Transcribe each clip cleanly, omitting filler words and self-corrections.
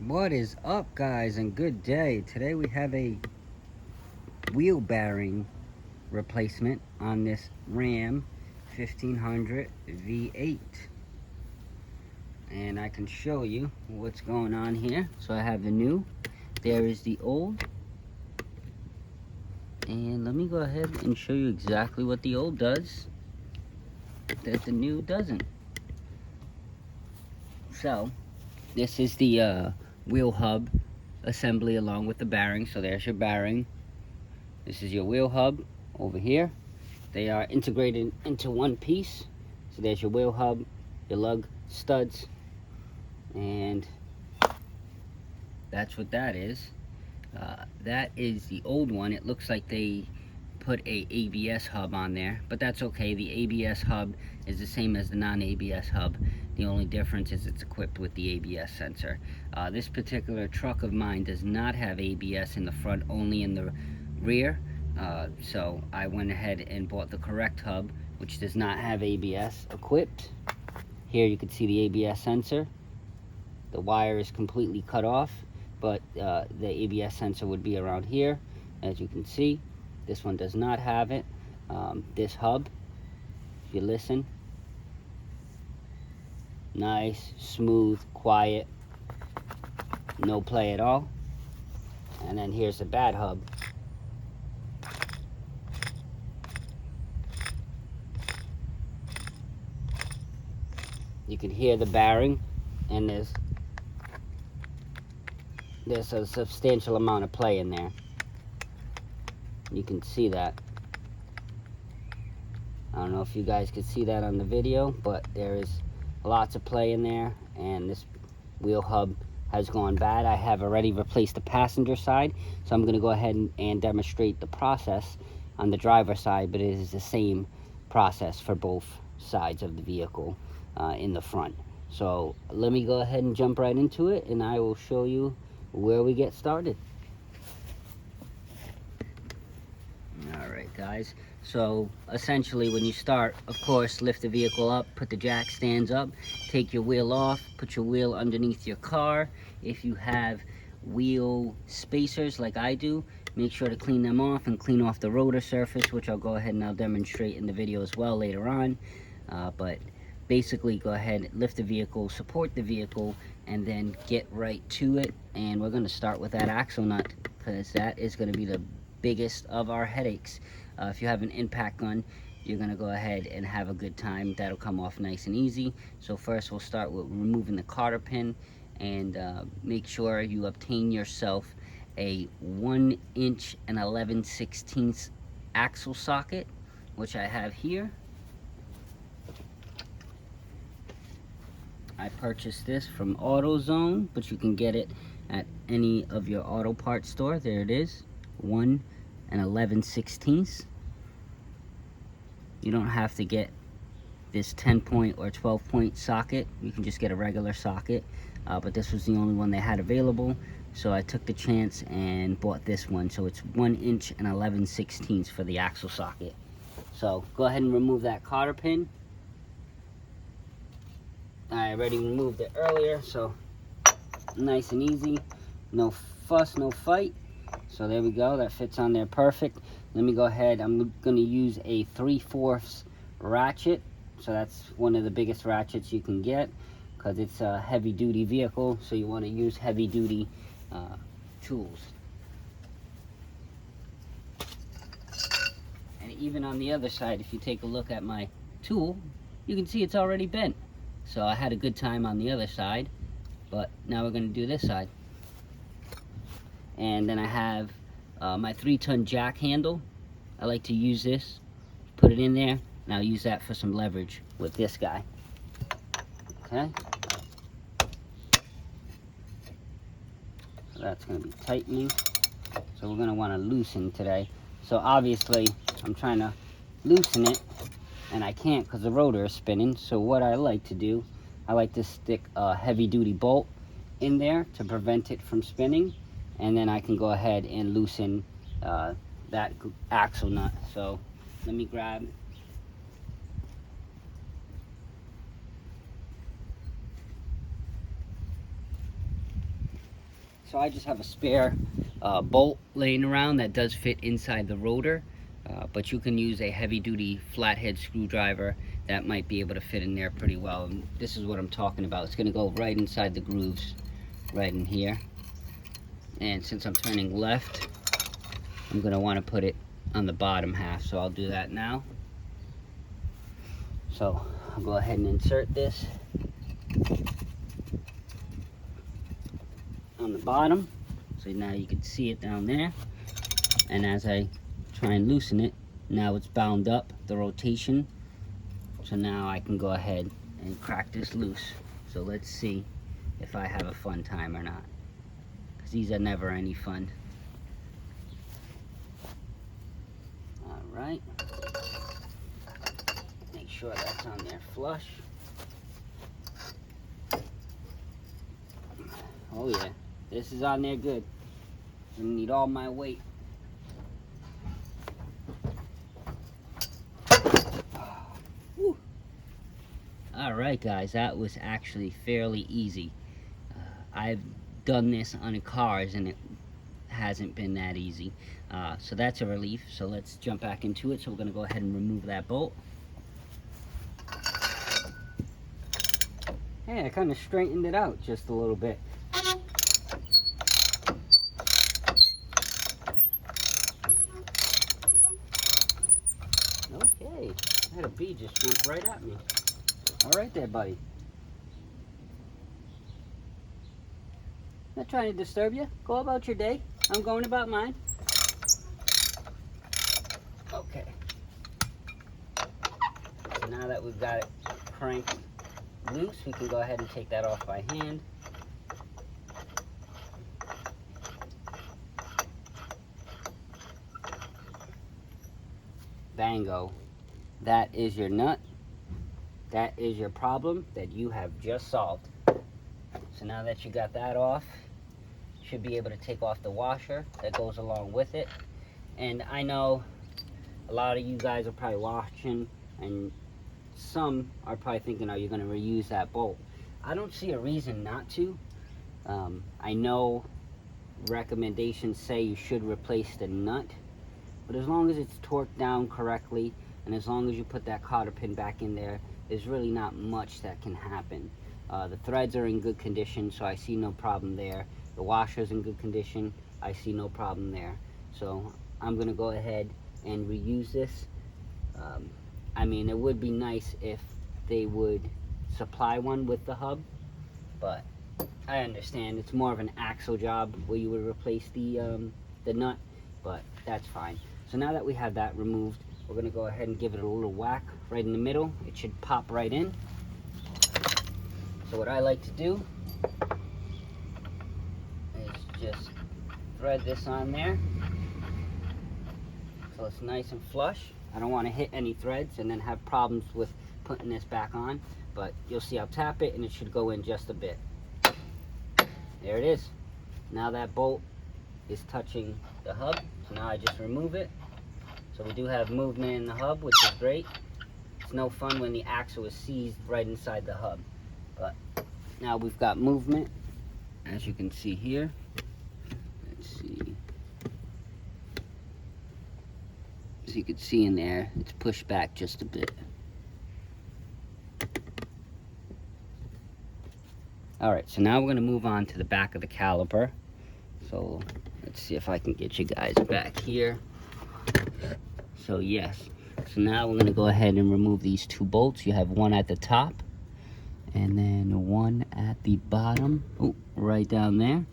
What is up, guys, and good day. Today we have a wheel bearing replacement on this Ram 1500 V8, and I can show you what's going on here. So I have the new, there is the old, and let me go ahead and show you exactly what the old does that the new doesn't. So this is the wheel hub assembly along with the bearing. So there's your bearing. This is your wheel hub over here. They are integrated into one piece. So there's your wheel hub, your lug studs, and that's what that is. That is the old one. It looks like they put a ABS hub on there, but that's okay. The ABS hub is the same as the non-ABS hub. The only difference is it's equipped with the ABS sensor. This particular truck of mine does not have ABS in the front, only in the rear. So I went ahead and bought the correct hub, which does not have ABS equipped. Here you can see the ABS sensor. The wire is completely cut off, but the ABS sensor would be around here, as you can see. This one does not have it. This hub, if you listen, nice, smooth, quiet, no play at all. And then here's the bad hub. You can hear the bearing, and there's a substantial amount of play in there. You can see that. I don't know if you guys could see that on the video, but there is lots of play in there, and this wheel hub has gone bad. I have already replaced the passenger side, so I'm going to go ahead and demonstrate the process on the driver side, but it is the same process for both sides of the vehicle in the front. So let me go ahead and jump right into it, and I will show you where we get started. Alright guys, so essentially when you start, of course, lift the vehicle up, put the jack stands up, take your wheel off, put your wheel underneath your car. If you have wheel spacers like I do, make sure to clean them off and clean off the rotor surface, which I'll go ahead and I'll demonstrate in the video as well later on. But basically go ahead, lift the vehicle, support the vehicle, and then get right to it. And we're going to start with that axle nut, because that is going to be the biggest of our headaches. If you have an impact gun, you're going to go ahead and have a good time. That'll come off nice and easy. So first we'll start with removing the cotter pin, and make sure you obtain yourself a 1 inch and 11/16 axle socket, which I have here. I purchased this from AutoZone, but you can get it at any of your auto parts store. There it is, 1 and 11/16. You don't have to get this 10-point or 12-point socket. You can just get a regular socket, but this was the only one they had available, so I took the chance and bought this one. So it's 1 inch and 11/16 for the axle socket. So go ahead and remove that cotter pin. I already removed it earlier, so nice and easy, no fuss, no fight. So there we go, that fits on there perfect. Let me go ahead, I'm going to use a 3/4 ratchet. So that's one of the biggest ratchets you can get, because it's a heavy duty vehicle, so you want to use heavy duty tools. And even on the other side, if you take a look at my tool, you can see it's already bent. So I had a good time on the other side, but now we're going to do this side. And then I have my 3-ton jack handle. I like to use this, put it in there, and I'll use that for some leverage with this guy. Okay. So that's going to be tightening. So we're going to want to loosen today. So obviously I'm trying to loosen it, and I can't because the rotor is spinning. So what I like to do, I like to stick a heavy duty bolt in there to prevent it from spinning, and then I can go ahead and loosen that axle nut. So let me grab So I just have a spare bolt laying around that does fit inside the rotor, but you can use a heavy-duty flathead screwdriver that might be able to fit in there pretty well. And this is what I'm talking about. It's going to go right inside the grooves, right in here. And since I'm turning left, I'm going to want to put it on the bottom half, so I'll do that now. So I'll go ahead and insert this on the bottom, so now you can see it down there. And as I try and loosen it, now it's bound up, the rotation. So now I can go ahead and crack this loose. So let's see if I have a fun time or not, because these are never any fun. All right, make sure that's on there flush. Oh yeah, this is on there good. I need all my weight. All right, guys, that was actually fairly easy. I've done this on cars and it hasn't been that easy. So that's a relief. So let's jump back into it. So we're gonna go ahead and remove that bolt. Hey, I kind of straightened it out just a little bit. Okay, I had a bee just jump right at me. All right there, buddy. Not trying to disturb you. Go about your day. I'm going about mine. Okay. So now that we've got it cranked loose, we can go ahead and take that off by hand. Bango. That is your nut. That is your problem that you have just solved. So now that you got that off, you should be able to take off the washer that goes along with it. And I know a lot of you guys are probably watching, and some are probably thinking, are you going to reuse that bolt? I don't see a reason not to. I know recommendations say you should replace the nut, but as long as it's torqued down correctly, and as long as you put that cotter pin back in there, there's really not much that can happen. The threads are in good condition, so I see no problem there. The washer's in good condition, I see no problem there. So I'm gonna go ahead and reuse this. I mean, it would be nice if they would supply one with the hub, but I understand it's more of an axle job where you would replace the nut, but that's fine. So now that we have that removed, we're gonna go ahead and give it a little whack right in the middle. It should pop right in. So what I like to do is just thread this on there so it's nice and flush. I don't want to hit any threads and then have problems with putting this back on, but you'll see I'll tap it and it should go in just a bit. There it is. Now that bolt is touching the hub, so now I just remove it. So we do have movement in the hub, which is great. It's no fun when the axle is seized right inside the hub. But now we've got movement, as you can see here. Let's see. So you can see in there, it's pushed back just a bit. All right, so now we're gonna move on to the back of the caliper. So let's see if I can get you guys back here. So yes, so now we're gonna go ahead and remove these two bolts. You have one at the top and then one at the bottom. Oh, right down there.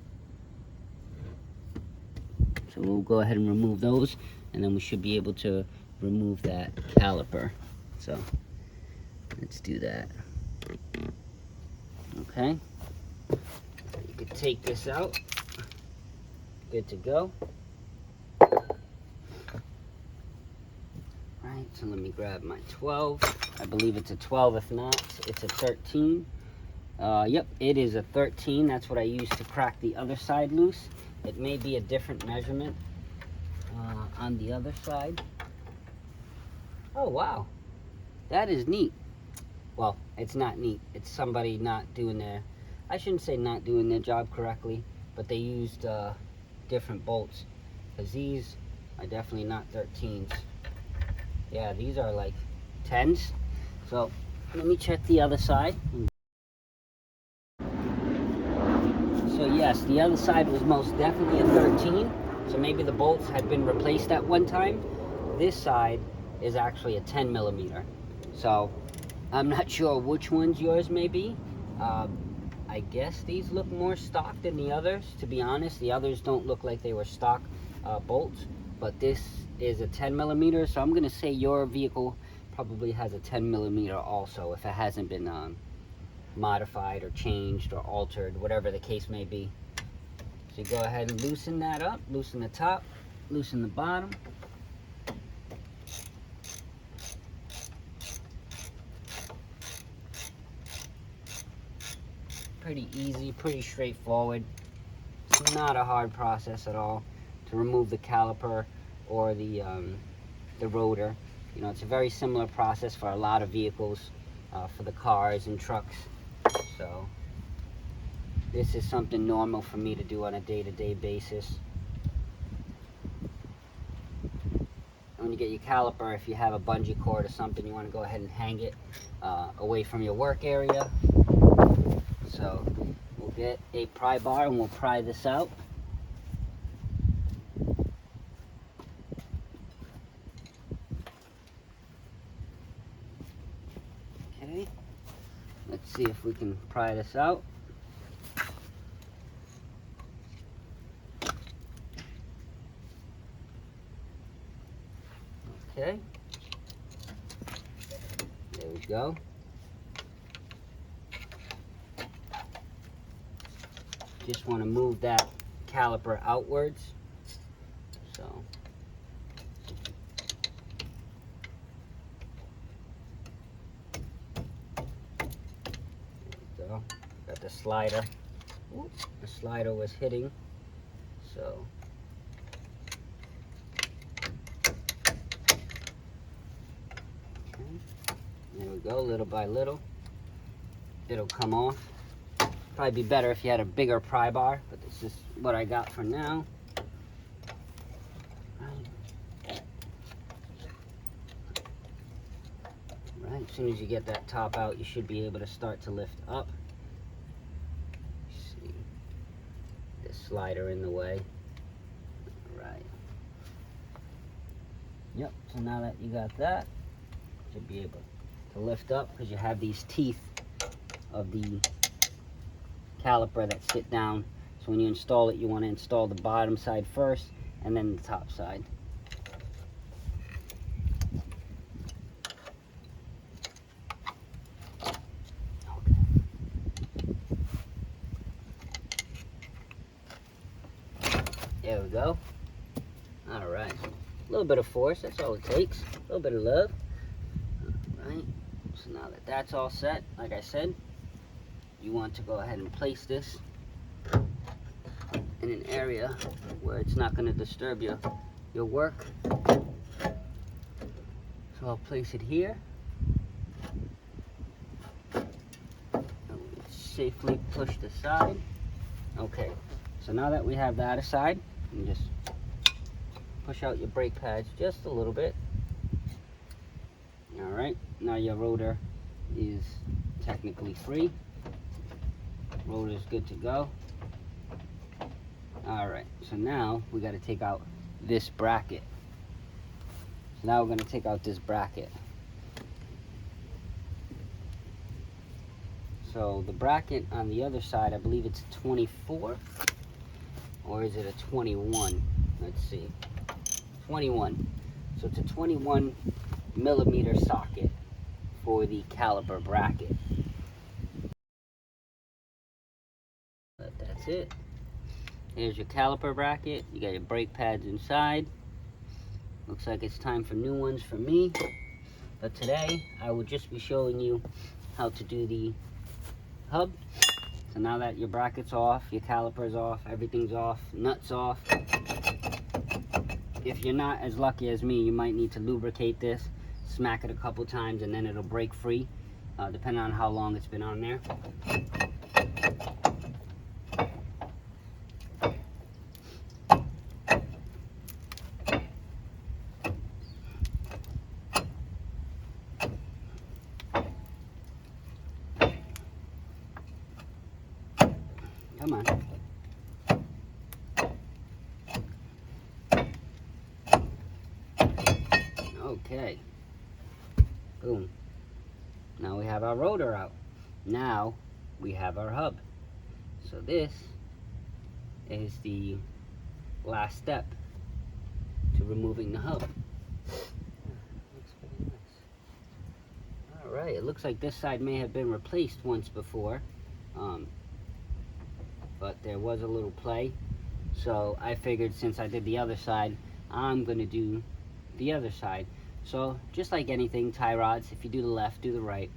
So we'll go ahead and remove those, and then we should be able to remove that caliper. So let's do that. Okay, you could take this out. Good to go. Right, so let me grab my 12. I believe it's a 12. If not, it's a 13. Yep, it is a 13. That's what I used to crack the other side loose. It may be a different measurement on the other side. Oh, wow. That is neat. Well, it's not neat. It's somebody not doing their, I shouldn't say not doing their job correctly. but they used different bolts, because these are definitely not 13s. Yeah, these are like 10s. So let me check the other side. So yes, the other side was most definitely a 13. So maybe the bolts had been replaced at one time. This side is actually a 10 millimeter. So I'm not sure which ones yours may be. I guess these look more stock than the others. To be honest, the others don't look like they were stock bolts, but this is a 10 millimeter. So I'm gonna say your vehicle probably has a 10 millimeter also, if it hasn't been modified or changed or altered, whatever the case may be. So you go ahead and loosen that up, loosen the top, loosen the bottom. Pretty easy, pretty straightforward. It's not a hard process at all to remove the caliper or the rotor. You know, it's a very similar process for a lot of vehicles, for the cars and trucks. So this is something normal for me to do on a day-to-day basis. When you get your caliper, if you have a bungee cord or something, you want to go ahead and hang it away from your work area. So we'll get a pry bar and we'll pry this out. Okay, let's see if we can pry this out. Okay, there we go. Just want to move that caliper outwards. So there we go. Got the slider. Oops, the slider was hitting. So okay. There we go, little by little. It'll come off. Probably be better if you had a bigger pry bar, but this is what I got for now. Right, as soon as you get that top out, you should be able to start to lift up. See, this slider in the way. Right. Yep, so now that you got that, you should be able to lift up, because you have these teeth of the caliper that sit down. So when you install it, you want to install the bottom side first and then the top side. Okay. There we go. All right, a little bit of force, that's all it takes. A little bit of love. All right, so now that that's all set, like I said, you want to go ahead and place this in an area where it's not going to disturb your work. So I'll place it here. Safely push the side. Okay, so now that we have that aside, you just push out your brake pads just a little bit. All right, now your rotor is technically free. Rotor is good to go. All right, so now we got to take out this bracket. So now we're going to take out this bracket. So the bracket on the other side, I believe it's 24, or is it a 21? Let's see, 21. So it's a 21 millimeter socket for the caliper bracket. But that's it. Here's your caliper bracket. You got your brake pads inside. Looks like it's time for new ones for me. But today, I will just be showing you how to do the hub. So now that your bracket's off, your caliper's off, everything's off, nuts off. If you're not as lucky as me, you might need to lubricate this, smack it a couple times, and then it'll break free, depending on how long it's been on there. Come on. Okay. Boom. Now we have our rotor out. Now we have our hub. So this is the last step to removing the hub. Looks pretty nice. Alright, it looks like this side may have been replaced once before. But there was a little play. So I figured since I did the other side, I'm going to do the other side. So just like anything, tie rods, if you do the left, do the right.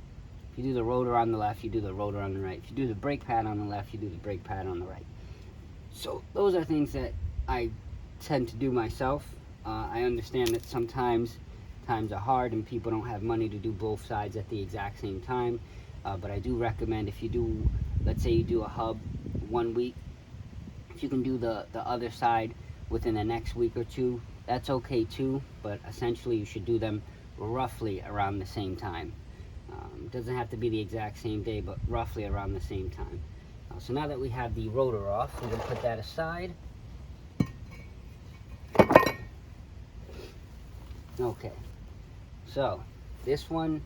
If you do the rotor on the left, you do the rotor on the right. If you do the brake pad on the left, you do the brake pad on the right. So those are things that I tend to do myself. I understand that sometimes times are hard and people don't have money to do both sides at the exact same time. But I do recommend if you do, let's say you do a hub 1 week, if you can do the other side within the next week or two, that's okay too, but essentially you should do them roughly around the same time. It doesn't have to be the exact same day, but roughly around the same time. So now that we have the rotor off, we're going to put that aside. Okay, so this one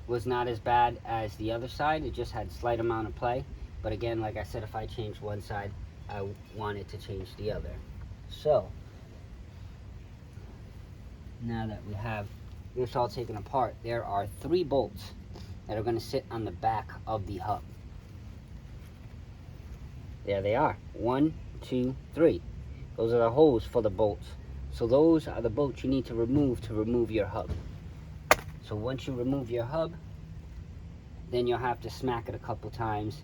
was not as bad as the other side. It just had a slight amount of play. But again, like I said, if I change one side, I wanted to change the other. So now that we have this all taken apart, there are 3 bolts that are going to sit on the back of the hub. There they are. 1, 2, 3. Those are the holes for the bolts. So those are the bolts you need to remove your hub. So once you remove your hub, then you'll have to smack it a couple times,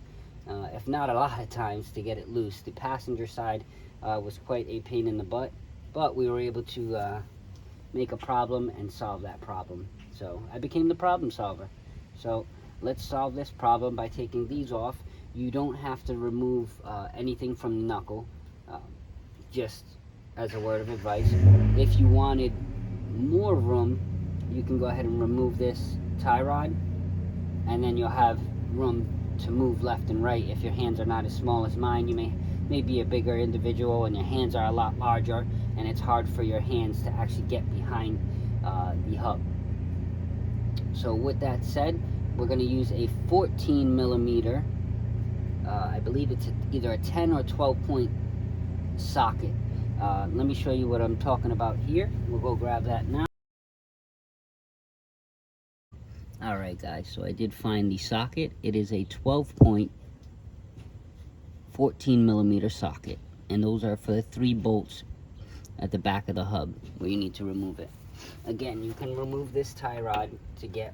if not a lot of times, to get it loose. The passenger side was quite a pain in the butt, but we were able to make a problem and solve that problem. So I became the problem solver. So let's solve this problem by taking these off. You don't have to remove anything from the knuckle. Just as a word of advice, if you wanted more room, you can go ahead and remove this tie rod, and then you'll have room to move left and right. If your hands are not as small as mine, you may be a bigger individual and your hands are a lot larger, and it's hard for your hands to actually get behind the hub. So with that said, we're going to use a 14 millimeter, I believe it's either a 10 or 12 point socket. Let me show you what I'm talking about here. We'll go grab that now. Alright guys, so I did find the socket. It is a 12 point 14 millimeter socket, and those are for the 3 bolts at the back of the hub where you need to remove it. Again, you can remove this tie rod to get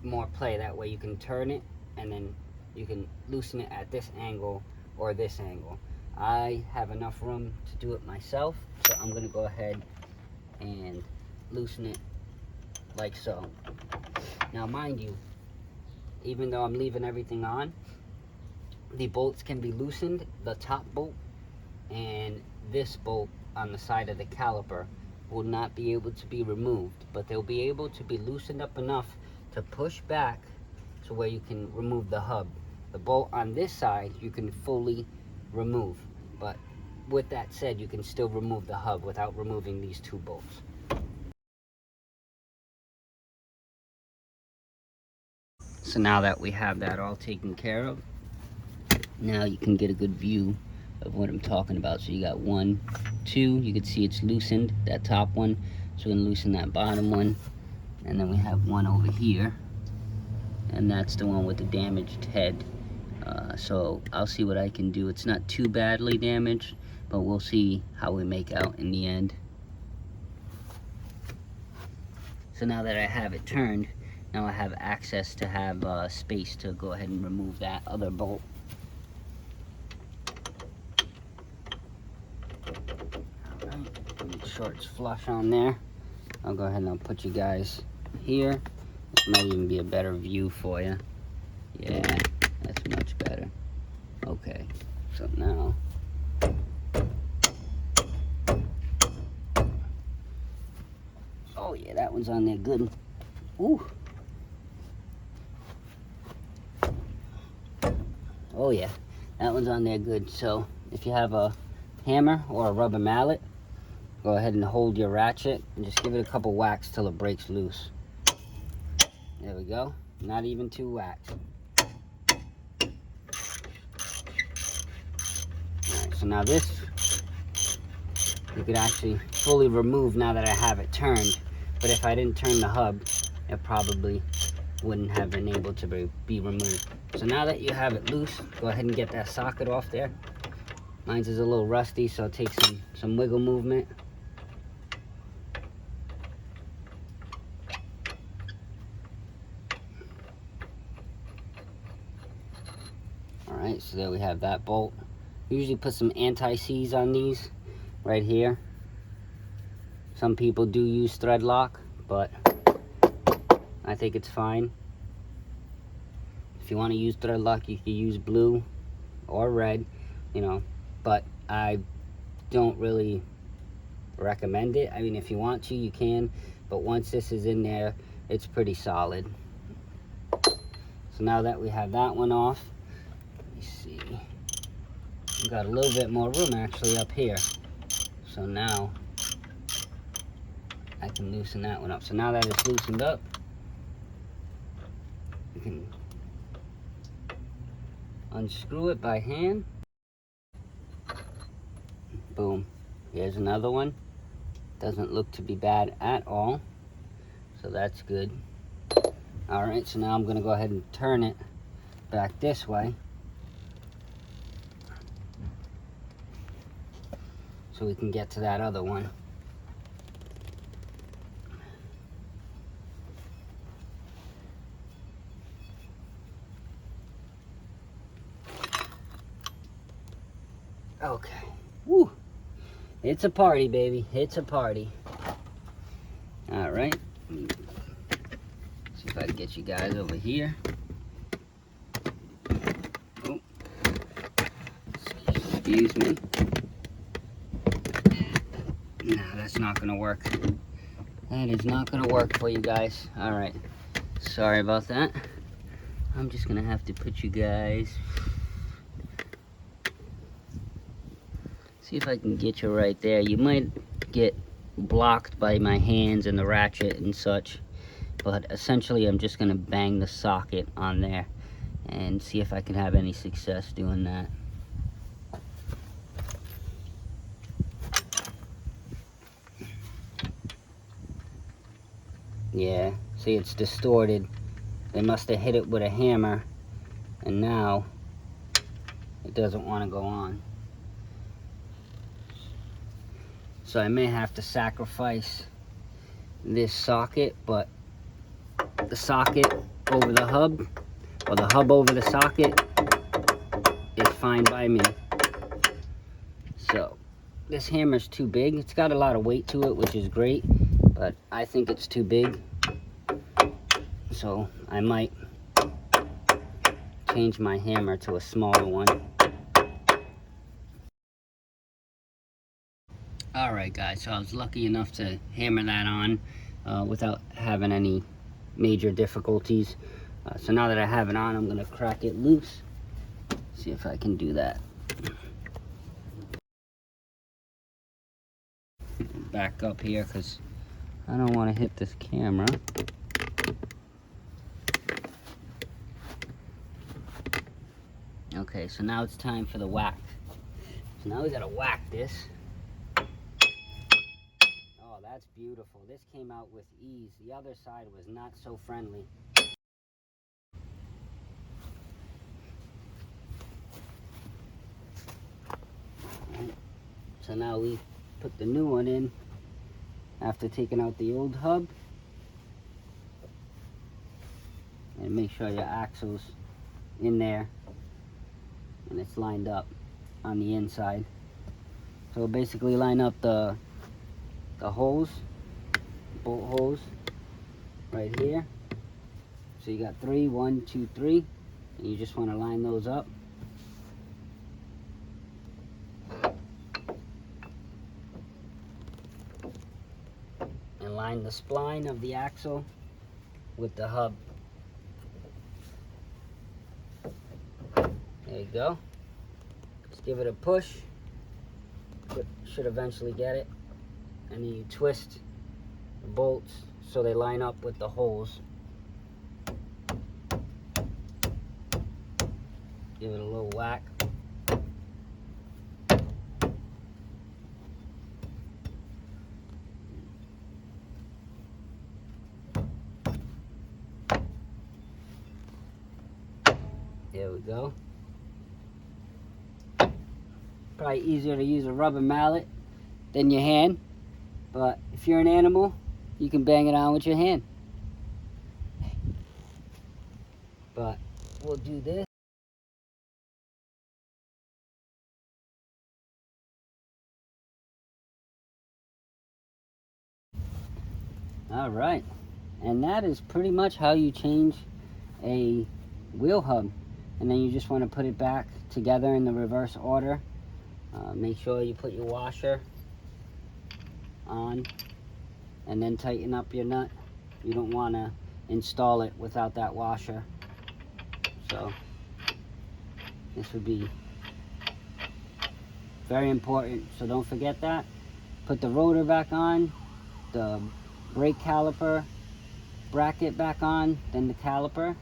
more play. That way you can turn it and then you can loosen it at this angle or this angle. I have enough room to do it myself, so I'm going to go ahead and loosen it like so. Now mind you, even though I'm leaving everything on, the bolts can be loosened. The top bolt and this bolt on the side of the caliper will not be able to be removed, but they'll be able to be loosened up enough to push back to where you can remove the hub. The bolt on this side you can fully remove, but with that said, you can still remove the hub without removing these 2 bolts. So now that we have that all taken care of, now you can get a good view of what I'm talking about. So you got 1, 2, you can see it's loosened, that top one, so we're gonna loosen that bottom one, and then we have one over here, and that's the one with the damaged head. So I'll see what I can do. It's not too badly damaged, but we'll see how we make out in the end. So now that I have it turned, now I have access to have space to go ahead and remove that other bolt. Alright, make sure it's flush on there. I'll go ahead and I'll put you guys here. This might even be a better view for you. Yeah, that's much better. Okay, so now oh yeah, that one's on there good. Ooh. Oh yeah, That one's on there good. So if you have a hammer or a rubber mallet, go ahead and hold your ratchet and just give it a couple whacks till it breaks loose. There we go. Not even 2 whacks. Alright, so now this you could actually fully remove now that I have it turned. But if I didn't turn the hub, it probably wouldn't have been able to be removed. So now that you have it loose, go ahead and get that socket off there. Mine's is a little rusty, so it takes some wiggle movement. Alright, so there we have that bolt. Usually put some anti-seize on these right here. Some people do use thread lock, but I think it's fine. If you want to use thread lock, you can use blue or red, you know, but I don't really recommend it. I mean, if you want to, you can, but once this is in there, it's pretty solid. So now that we have that one off, let me see, we got a little bit more room actually up here. So now I can loosen that one up. So now that it's loosened up, you can unscrew it by hand. Boom. Here's another one. Doesn't look to be bad at all. So that's good. Alright, so now I'm going to go ahead and turn it back this way. So we can get to that other one. Okay. Woo! It's a party, baby. It's a party. Alright. See if I can get you guys over here. Oh. Excuse me. No, that's not gonna work. That is not gonna work for you guys. Alright. Sorry about that. I'm just gonna have to put you guys... See if I can get you right there. You might get blocked by my hands and the ratchet and such, but essentially I'm just gonna bang the socket on there and see if I can have any success doing that. Yeah, see, it's distorted. They must have hit it with a hammer and now it doesn't want to go on. So I may have to sacrifice this socket, but the socket over the hub, or the hub over the socket, is fine by me. So this hammer's too big. It's got a lot of weight to it, which is great, but I think it's too big. So I might change my hammer to a smaller one. Alright guys, so I was lucky enough to hammer that on without having any major difficulties. So now that I have it on, I'm going to crack it loose. See if I can do that. Back up here because I don't want to hit this camera. Okay, so now it's time for the whack. So now we got to whack this. That's beautiful. This came out with ease. The other side was not so friendly. Right. So now we put the new one in after taking out the old hub. And make sure your axle's in there and it's lined up on the inside. So we'll basically line up the holes, bolt holes, right here. So you got 3, 1, 2, 3, and you just want to line those up. And line the spline of the axle with the hub. There you go. give it a push, should eventually get it, and then you twist the bolts so they line up with the holes. Give it a little whack. There we go. Probably easier to use a rubber mallet than your hand, but if you're an animal, you can bang it on with your hand. But we'll do this. All right, and that is pretty much how you change a wheel hub. And then you just want to put it back together in the reverse order. Make sure you put your washer on and then tighten up your nut. You don't want to install it without that washer. So this would be very important, so don't forget that. Put the rotor back on, the brake caliper bracket back on, then the caliper,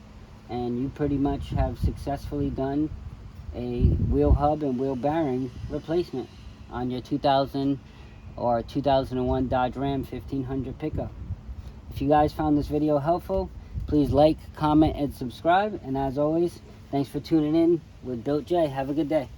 and you pretty much have successfully done a wheel hub and wheel bearing replacement on your 2000 or 2001 Dodge Ram 1500 pickup. If you guys found this video helpful, please like, comment, and subscribe. And as always, thanks for tuning in with Built J. Have a good day.